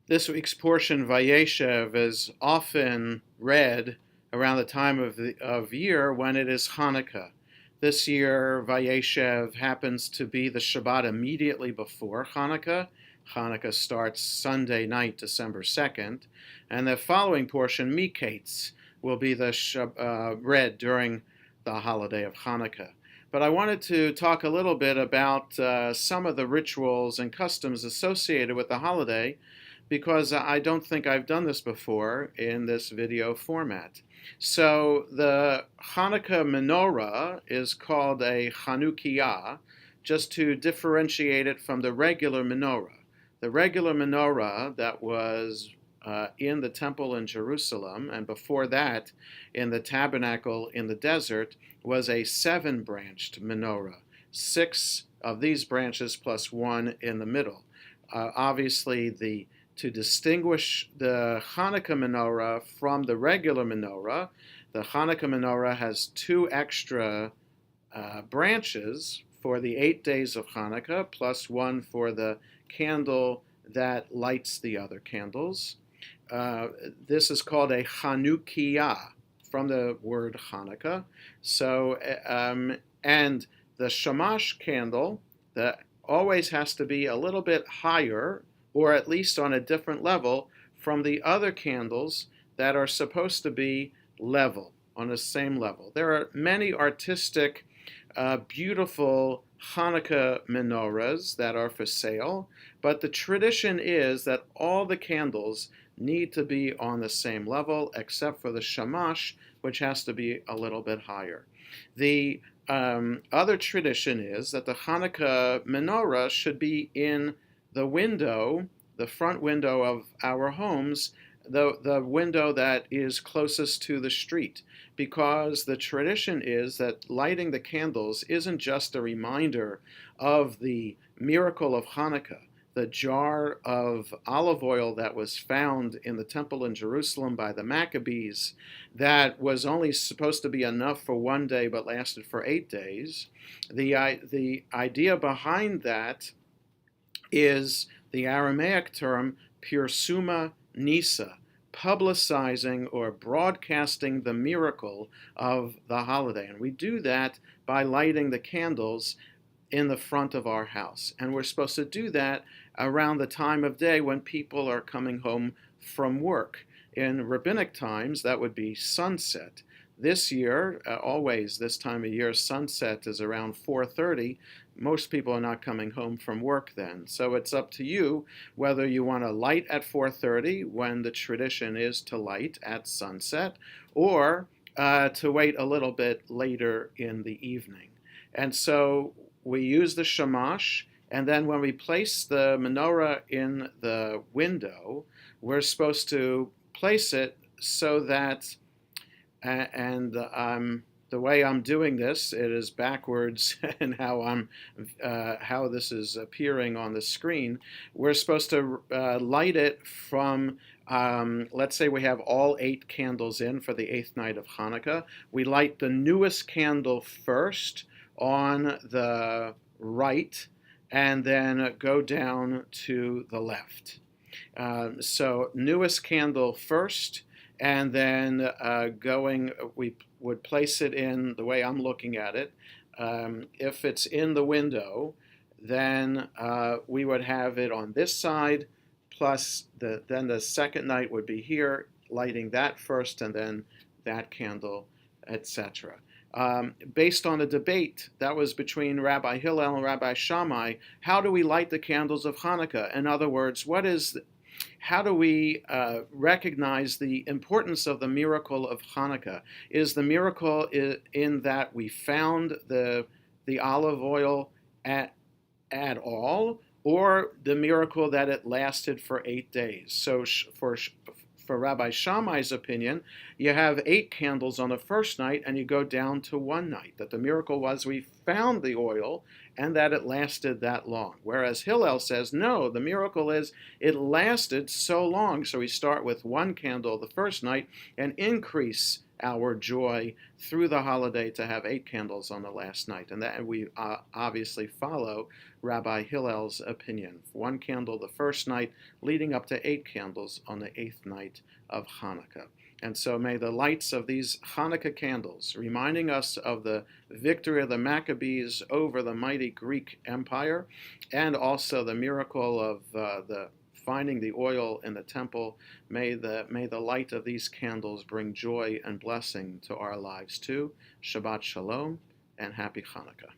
This week's portion, Vayeshev, is often read around the time of year when it is Hanukkah. This year, Vayeshev happens to be the Shabbat immediately before Hanukkah. Hanukkah starts Sunday night, December 2nd, and the following portion, Miketz, will be read during the holiday of Hanukkah. But I wanted to talk a little bit about some of the rituals and customs associated with the holiday, because I don't think I've done this before in this video format. So the Hanukkah menorah is called a Chanukiah, just to differentiate it from the regular menorah. The regular menorah that was in the temple in Jerusalem, and before that in the tabernacle in the desert, was a 7-branched menorah. 6 of these branches plus 1 in the middle. Obviously, to distinguish the Hanukkah menorah from the regular menorah, the Hanukkah menorah has 2 extra branches for the 8 days of Hanukkah, plus 1 for the candle that lights the other candles. This is called a Chanukiah, from the word Hanukkah. So, and the Shamash candle that always has to be a little bit higher, or at least on a different level from the other candles that are supposed to be level, on the same level. There are many artistic, beautiful Hanukkah menorahs that are for sale, but the tradition is that all the candles need to be on the same level, except for the Shamash, which has to be a little bit higher. The other tradition is that the Hanukkah menorah should be in the window, the front window of our homes, the window that is closest to the street, because the tradition is that lighting the candles isn't just a reminder of the miracle of Hanukkah. The jar of olive oil that was found in the temple in Jerusalem by the Maccabees, that was only supposed to be enough for 1 day but lasted for 8 days. The idea behind that is the Aramaic term pirsuma nisa, publicizing or broadcasting the miracle of the holiday. And we do that by lighting the candles in the front of our house. And we're supposed to do that around the time of day when people are coming home from work. In rabbinic times, that would be sunset. This year, always this time of year, sunset is around 4:30. Most people are not coming home from work then. So it's up to you whether you want to light at 4:30, when the tradition is to light at sunset, or to wait a little bit later in the evening. And so we use the shamash, and then when we place the menorah in the window, we're supposed to place it so that, the way I'm doing this, it is backwards in how this is appearing on the screen. We're supposed to light it from, let's say we have all 8 candles in for the 8th night of Hanukkah. We light the newest candle first on the right, and then go down to the left. So newest candle first, and then we would place it in the way I'm looking at it. If it's in the window, then we would have it on this side, plus then the second night would be here, lighting that first, and then that candle, etc. Based on a debate that was between Rabbi Hillel and Rabbi Shammai, how do we light the candles of Hanukkah? In other words, how do we recognize the importance of the miracle of Hanukkah? Is the miracle in that we found the olive oil at all, or the miracle that it lasted for 8 days? So for Rabbi Shammai's opinion, you have 8 candles on the first night and you go down to 1 night. That the miracle was we found the oil and that it lasted that long. Whereas Hillel says, no, the miracle is it lasted so long. So we start with one candle the first night and increase our joy through the holiday to have 8 candles on the last night. And that we obviously follow Rabbi Hillel's opinion. 1 candle the first night, leading up to 8 candles on the 8th night of Hanukkah. And so may the lights of these Hanukkah candles, reminding us of the victory of the Maccabees over the mighty Greek Empire, and also the miracle of the finding the oil in the temple, may the light of these candles bring joy and blessing to our lives too. Shabbat Shalom and Happy Hanukkah.